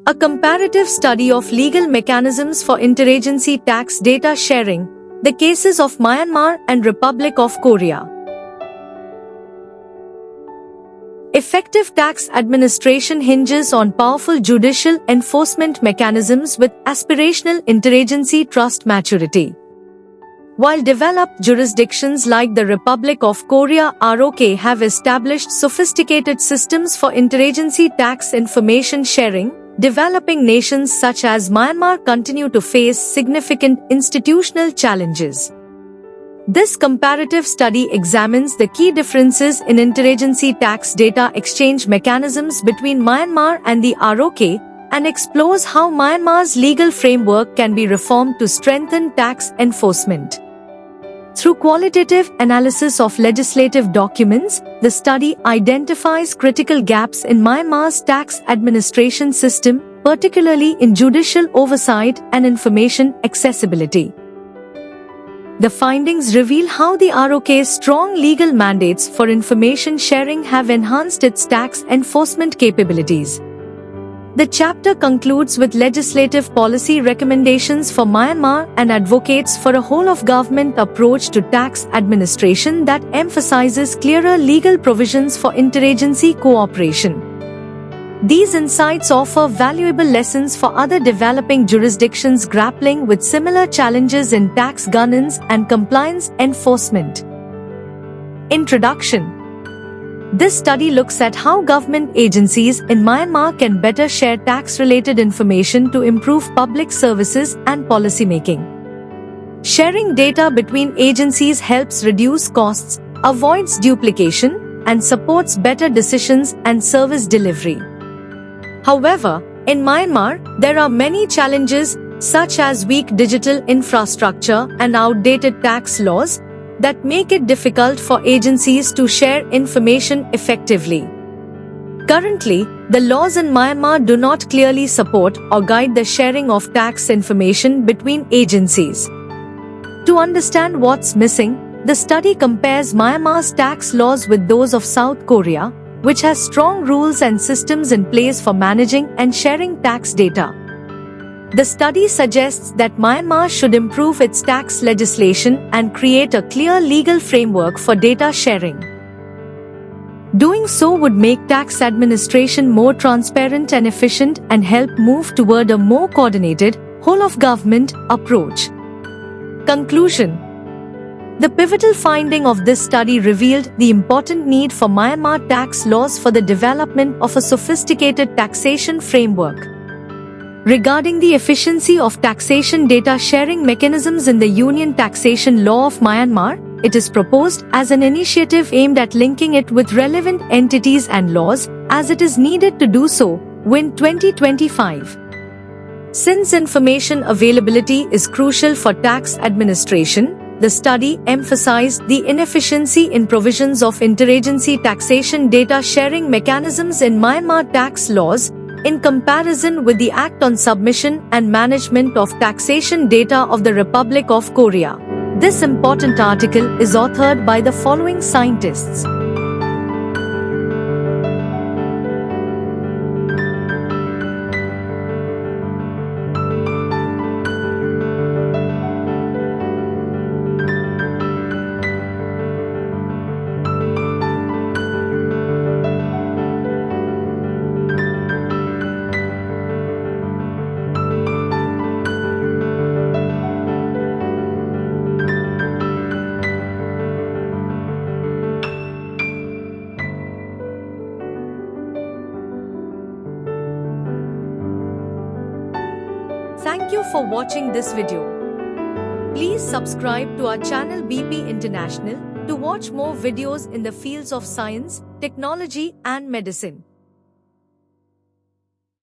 A comparative study of legal mechanisms for interagency tax data sharing, the cases of Myanmar and Republic of Korea. Effective tax administration hinges on powerful judicial enforcement mechanisms with aspirational interagency trust maturity. While developed jurisdictions like the Republic of Korea (ROK) have established sophisticated systems for interagency tax information sharing, developing nations such as Myanmar continue to face significant institutional challenges. This comparative study examines the key differences in interagency tax data exchange mechanisms between Myanmar and the ROK and explores how Myanmar's legal framework can be reformed to strengthen tax enforcement. Through qualitative analysis of legislative documents, the study identifies critical gaps in Myanmar's tax administration system, particularly in judicial oversight and information accessibility. The findings reveal how the ROK's strong legal mandates for information sharing have enhanced its tax enforcement capabilities. The chapter concludes with legislative policy recommendations for Myanmar and advocates for a whole-of-government approach to tax administration that emphasizes clearer legal provisions for interagency cooperation. These insights offer valuable lessons for other developing jurisdictions grappling with similar challenges in tax governance and compliance enforcement. Introduction. This study looks at how government agencies in Myanmar can better share tax-related information to improve public services and policymaking. Sharing data between agencies helps reduce costs, avoids duplication, and supports better decisions and service delivery. However, in Myanmar, there are many challenges, such as weak digital infrastructure and outdated tax laws, that make it difficult for agencies to share information effectively. Currently, the laws in Myanmar do not clearly support or guide the sharing of tax information between agencies. To understand what's missing, the study compares Myanmar's tax laws with those of South Korea, which has strong rules and systems in place for managing and sharing tax data. The study suggests that Myanmar should improve its tax legislation and create a clear legal framework for data sharing. Doing so would make tax administration more transparent and efficient and help move toward a more coordinated, whole-of-government approach. Conclusion. The pivotal finding of this study revealed the important need for Myanmar tax laws for the development of a sophisticated taxation framework. Regarding the efficiency of taxation data sharing mechanisms in the Union Taxation Law of Myanmar, it is proposed as an initiative aimed at linking it with relevant entities and laws, as it is needed to do so, within 2025. Since information availability is crucial for tax administration, the study emphasized the inefficiency in provisions of interagency taxation data sharing mechanisms in Myanmar tax laws, in comparison with the Act on Submission and Management of Taxation Data of the Republic of Korea. This important article is authored by the following scientists. Thank you for watching this video. Please subscribe to our channel BP International to watch more videos in the fields of science, technology and medicine.